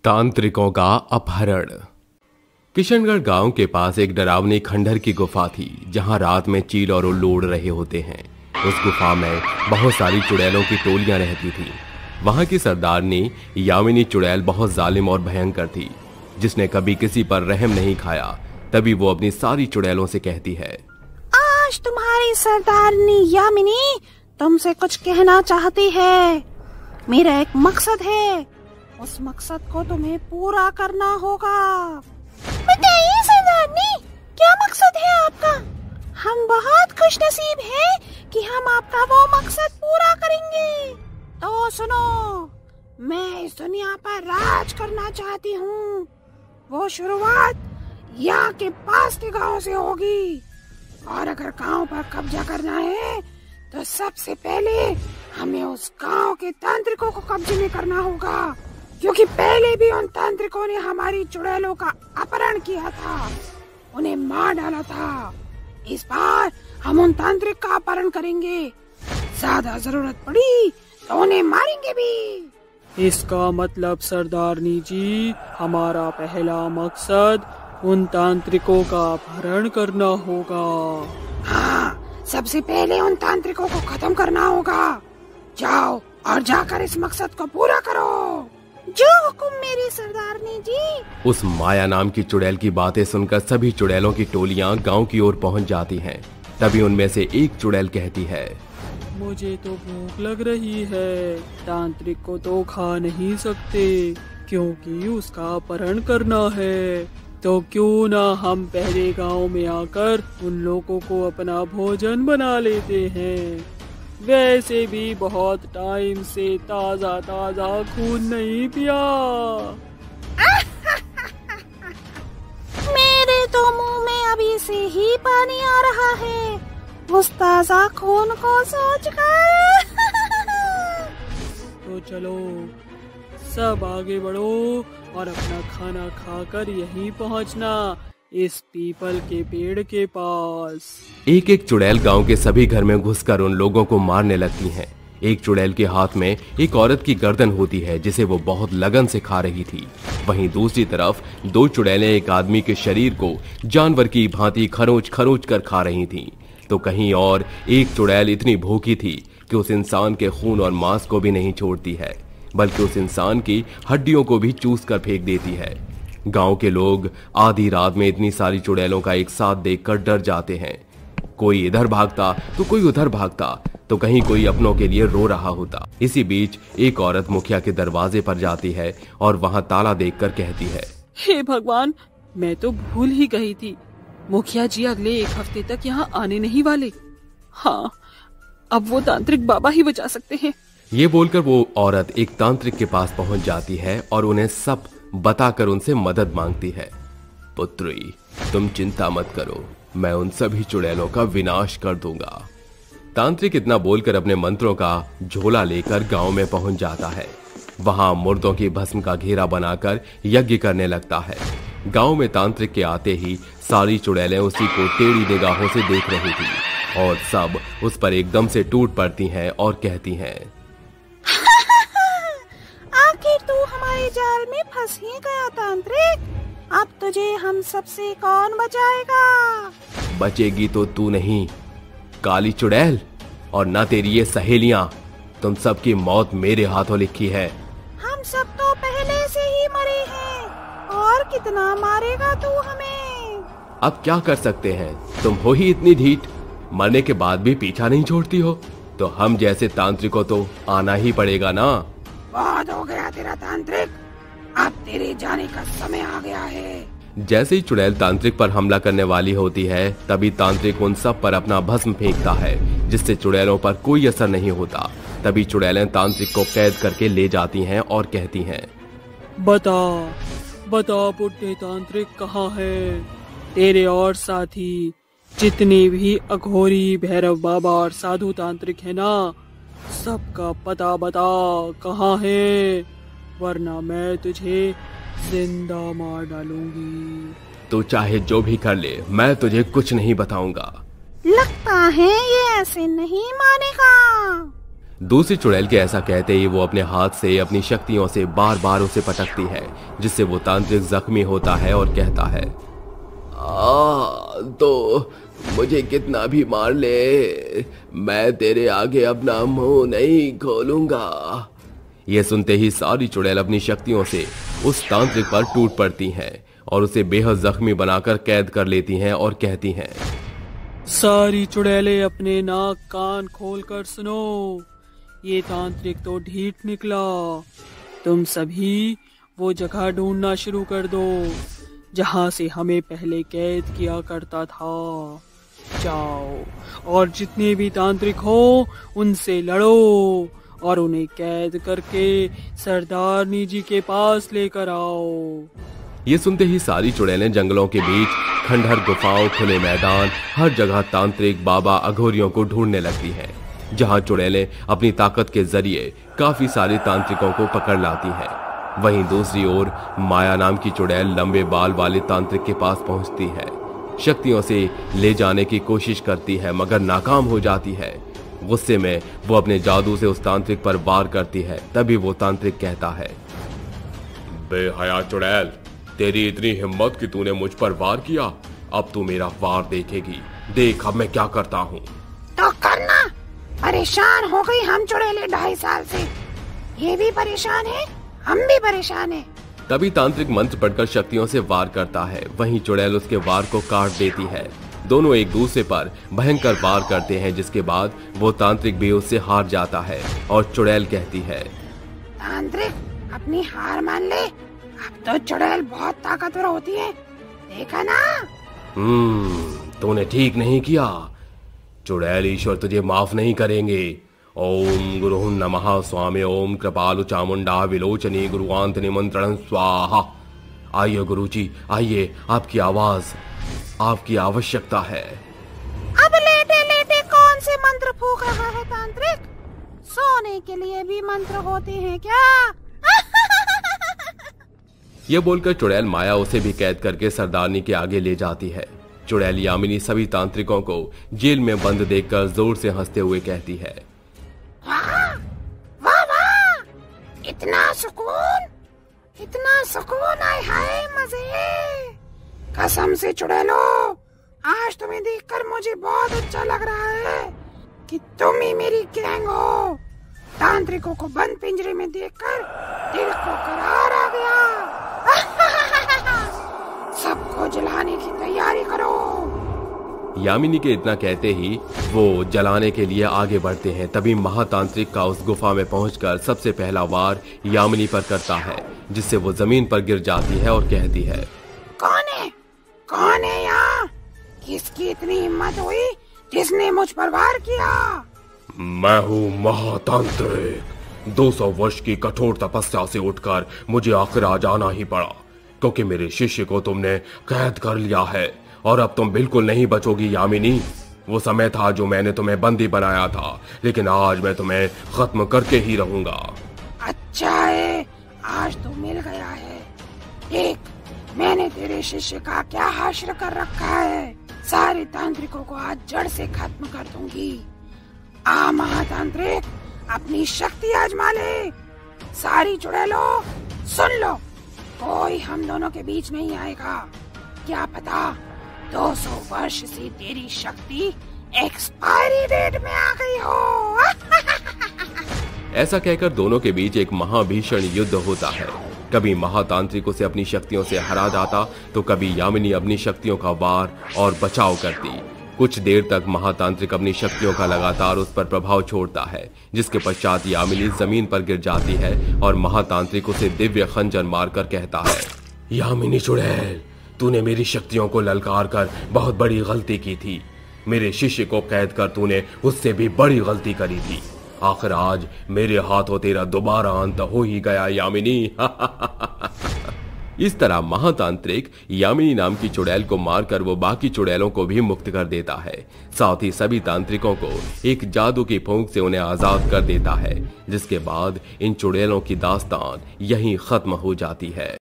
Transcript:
तांत्रिकों का अपहरण। किशनगढ़ गांव के पास एक डरावनी खंडहर की गुफा थी जहां रात में चील और उल्लू उड़ रहे होते हैं। उस गुफा में बहुत सारी चुड़ैलों की टोलियां रहती थी। वहां की सरदारनी यामिनी चुड़ैल बहुत जालिम और भयंकर थी, जिसने कभी किसी पर रहम नहीं खाया। तभी वो अपनी सारी चुड़ैलों से कहती है, आज तुम्हारी सरदारनी यामिनी तुमसे कुछ कहना चाहती है। मेरा एक मकसद है, उस मकसद को तुम्हें पूरा करना होगा। बताइए सरदारनी, क्या मकसद है आपका? हम बहुत खुशनसीब हैं कि हम आपका वो मकसद पूरा करेंगे। तो सुनो, मैं इस दुनिया पर राज करना चाहती हूँ। वो शुरुआत यहाँ के पास के गांव से होगी, और अगर गांव पर कब्जा करना है तो सबसे पहले हमें उस गांव के तांत्रिकों को कब्जे में करना होगा, क्योंकि पहले भी उन तांत्रिकों ने हमारी चुड़ैलों का अपहरण किया था, उन्हें मार डाला था। इस बार हम उन तांत्रिक का अपहरण करेंगे, ज्यादा जरूरत पड़ी तो उन्हें मारेंगे भी। इसका मतलब सरदारनी जी, हमारा पहला मकसद उन तांत्रिकों का अपहरण करना होगा। हाँ, सबसे पहले उन तांत्रिकों को खत्म करना होगा। जाओ और जाकर इस मकसद को पूरा करो। जो हुक्म मेरी सरदारनी जी। उस माया नाम की चुड़ैल की बातें सुनकर सभी चुड़ैलों की टोलियां गांव की ओर पहुंच जाती हैं। तभी उनमें से एक चुड़ैल कहती है, मुझे तो भूख लग रही है। तांत्रिक को तो खा नहीं सकते क्योंकि उसका अपहरण करना है। तो क्यों ना हम पहले गांव में आकर उन लोगों को अपना भोजन बना लेते हैं। वैसे भी बहुत टाइम से ताजा ताजा खून नहीं पिया। मेरे तो मुंह में अभी से ही पानी आ रहा है उस ताजा खून को सोचकर। तो चलो सब आगे बढ़ो और अपना खाना खाकर यहीं पहुंचना, इस पीपल के पेड़ के पास। एक एक चुड़ैल गांव के सभी घर में घुसकर उन लोगों को मारने लगती हैं। एक चुड़ैल के हाथ में एक औरत की गर्दन होती है जिसे वो बहुत लगन से खा रही थी। वहीं दूसरी तरफ दो चुड़ैलें एक आदमी के शरीर को जानवर की भांति खरोच खरोच कर खा रही थीं। तो कहीं और एक चुड़ैल इतनी भूखी थी कि उस इंसान के खून और मांस को भी नहीं छोड़ती है, बल्कि उस इंसान की हड्डियों को भी चूस कर फेंक देती है। गांव के लोग आधी रात में इतनी सारी चुड़ैलों का एक साथ देखकर डर जाते हैं। कोई इधर भागता तो कोई उधर भागता, तो कहीं कोई अपनों के लिए रो रहा होता। इसी बीच एक औरत मुखिया के दरवाजे पर जाती है और वहां ताला देखकर कहती है, हे भगवान, मैं तो भूल ही गई थी। मुखिया जी अगले एक हफ्ते तक यहाँ आने नहीं वाले। हाँ, अब वो तांत्रिक बाबा ही बचा सकते हैं। ये बोलकर वो औरत एक तांत्रिक के पास पहुंच जाती है और उन्हें सब बताकर उनसे मदद मांगती है। पुत्री, तुम चिंता मत करो, मैं उन सभी चुड़ैलों का विनाश कर दूंगा। तांत्रिक इतना बोलकर अपने मंत्रों का झोला लेकर गांव में पहुंच जाता है। वहां मुर्दों की भस्म का घेरा बनाकर यज्ञ करने लगता है। गांव में तांत्रिक के आते ही सारी चुड़ैलें उसी को टेढ़ी निगाहों से देख रही थी और सब उस पर एकदम से टूट पड़ती हैं और कहती हैं, आखिर तू हमारे जाल में फंस ही गया तांत्रिक। अब तुझे हम सबसे कौन बचाएगा? बचेगी तो तू नहीं, काली चुड़ैल, और ना तेरी ये सहेलियां। तुम सबकी मौत मेरे हाथों लिखी है। हम सब तो पहले से ही मरे हैं, और कितना मारेगा तू हमें? अब क्या कर सकते हैं, तुम हो ही इतनी ढीठ, मरने के बाद भी पीछा नहीं छोड़ती हो। तो हम जैसे तांत्रिकों तो आना ही पड़ेगा ना। बहुत हो गया तेरा तांत्रिक, अब तेरे जाने का समय आ गया है। जैसे ही चुड़ैल तांत्रिक पर हमला करने वाली होती है, तभी तांत्रिक उन सब पर अपना भस्म फेंकता है, जिससे चुड़ैलों पर कोई असर नहीं होता। तभी चुड़ैलें तांत्रिक को कैद करके ले जाती हैं और कहती हैं, बता बता बुड्ढे तांत्रिक कहाँ है? तेरे और साथी जितने भी अघोरी, भैरव बाबा और साधु तांत्रिक है ना, सबका पता बता कहाँ है, वरना मैं तुझे जिंदा मार डालूंगी। तो चाहे जो भी कर ले, मैं तुझे कुछ नहीं बताऊंगा। लगता है ये ऐसे नहीं मानेगा। दूसरी चुड़ैल के ऐसा कहते ही वो अपने हाथ से अपनी शक्तियों से बार बार उसे पटकती है, जिससे वो तांत्रिक जख्मी होता है और कहता है, तो मुझे कितना भी मार ले, मैं तेरे आगे अपना मुंह नहीं खोलूंगा। ये सुनते ही सारी चुड़ैल अपनी शक्तियों से उस तांत्रिक पर टूट पड़ती हैं और उसे बेहद जख्मी बनाकर कैद कर लेती हैं और कहती हैं, सारी चुड़ैलें अपने नाक कान खोलकर सुनो, ये तांत्रिक तो ढीठ निकला। तुम सभी वो जगह ढूंढना शुरू कर दो जहां से हमें पहले कैद किया करता था। जाओ और जितने भी तांत्रिक हो उनसे लड़ो और उन्हें कैद करके सरदारनी जी के पास लेकर आओ। ये सुनते ही सारी चुड़ैलें जंगलों के बीच, खंडहर गुफाओं, खुले मैदान, हर जगह तांत्रिक बाबा अघोरियों को ढूंढने लगती हैं, जहां चुड़ैलें अपनी ताकत के जरिए काफी सारे तांत्रिकों को पकड़ लाती हैं। वहीं दूसरी ओर माया नाम की चुड़ैल लंबे बाल वाले तांत्रिक के पास पहुंचती है, शक्तियों से ले जाने की कोशिश करती है मगर नाकाम हो जाती है। गुस्से में वो अपने जादू से उस तांत्रिक पर वार करती है। तभी वो तांत्रिक कहता है, बेहया चुड़ैल, तेरी इतनी हिम्मत कि तूने मुझ पर वार किया, अब तू मेरा वार देखेगी। देख अब मैं क्या करता हूँ। तो करना। परेशान हो गई हम चुड़ैलें 2.5 साल से, ये भी परेशान है, हम भी परेशान है। तभी तांत्रिक मंत्र पढ़कर शक्तियों से वार करता है, वहीं चुड़ैल उसके वार को काट देती है। दोनों एक दूसरे पर भयंकर वार करते हैं, जिसके बाद वो तांत्रिक भी उससे हार जाता है और चुड़ैल कहती है, तांत्रिक अपनी हार मान ले, अब तो चुड़ैल बहुत ताकतवर होती है, देखा ना। तूने ठीक नहीं किया। चुड़ैल ईश्वर तुझे माफ नहीं करेंगे। ओम गुरु नमः स्वामी ओम कृपालु चामुंडा विलोचनी गुरुआंत निमंत्रण स्वाहा। आइए गुरुजी आइए, आपकी आवाज, आपकी आवश्यकता है। अब लेटे लेटे कौन से मंत्र फूंक रहा है तांत्रिक? सोने के लिए भी मंत्र होते हैं क्या? ये बोलकर चुड़ैल माया उसे भी कैद करके सरदारनी के आगे ले जाती है। चुड़ैल यामिनी सभी तांत्रिकों को जेल में बंद देखकर जोर से हंसते हुए कहती है, वाह वाह वाह, इतना सुकून, आए हाय मजे। कसम से चुड़ैलो, आज तुम्हें देखकर मुझे बहुत अच्छा लग रहा है कि तुम ही मेरी गैंग हो। तांत्रिकों को बंद पिंजरे में देखकर दिल को करार आ गया। सबको जलाने की तैयारी करो। यामिनी के इतना कहते ही वो जलाने के लिए आगे बढ़ते हैं। तभी महातांत्रिक का उस गुफा में पहुंचकर सबसे पहला वार यामिनी पर करता है, जिससे वो जमीन पर गिर जाती है और कहती है, कौन है यहाँ? किसकी इतनी हिम्मत हुई जिसने मुझ पर वार किया? मैं हूँ महातांत्रिक। 200 वर्ष की कठोर तपस्या से उठकर मुझे आखिर आ जाना ही पड़ा, क्योंकि मेरे शिष्य को तुमने कैद कर लिया है और अब तुम बिल्कुल नहीं बचोगी यामिनी। वो समय था जो मैंने तुम्हें बंदी बनाया था, लेकिन आज मैं तुम्हें खत्म करके ही रहूंगा। अच्छा है, आज तो मिल गया है। देख, मैंने तेरे शिष्य का क्या हाशिर कर रखा है। सारे तांत्रिकों को आज जड़ से खत्म कर दूंगी। आ महातांत्रिक, अपनी शक्ति आजमा ले। सारी चुड़ैलों सुन लो, कोई हम दोनों के बीच नहीं आएगा। क्या पता 200 वर्ष से तेरी शक्ति एक्सपायरी डेट में आ गई हो। ऐसा कहकर दोनों के बीच एक महाभीषण युद्ध होता है। कभी महातांत्रिक उसे अपनी शक्तियों से हरा जाता, तो कभी यामिनी अपनी शक्तियों का वार और बचाव करती। कुछ देर तक महातांत्रिक अपनी शक्तियों का लगातार उस पर प्रभाव छोड़ता है, जिसके पश्चात यामिनी जमीन पर गिर जाती है और महातांत्रिक उसे दिव्य खंजर मारकर कहता है, यामिनी चुड़ैल, तूने मेरी शक्तियों को ललकार कर बहुत बड़ी गलती की थी। मेरे शिष्य को कैद कर तूने उससे भी बड़ी गलती करी थी। आखिर आज मेरे हाथों तेरा दोबारा अंत हो ही गया यामिनी। इस तरह महातांत्रिक यामिनी नाम की चुड़ैल को मारकर वो बाकी चुड़ैलों को भी मुक्त कर देता है। साथ ही सभी तांत्रिकों को एक जादू की फूंक से उन्हें आजाद कर देता है, जिसके बाद इन चुड़ैलों की दास्तान यहीं खत्म हो जाती है।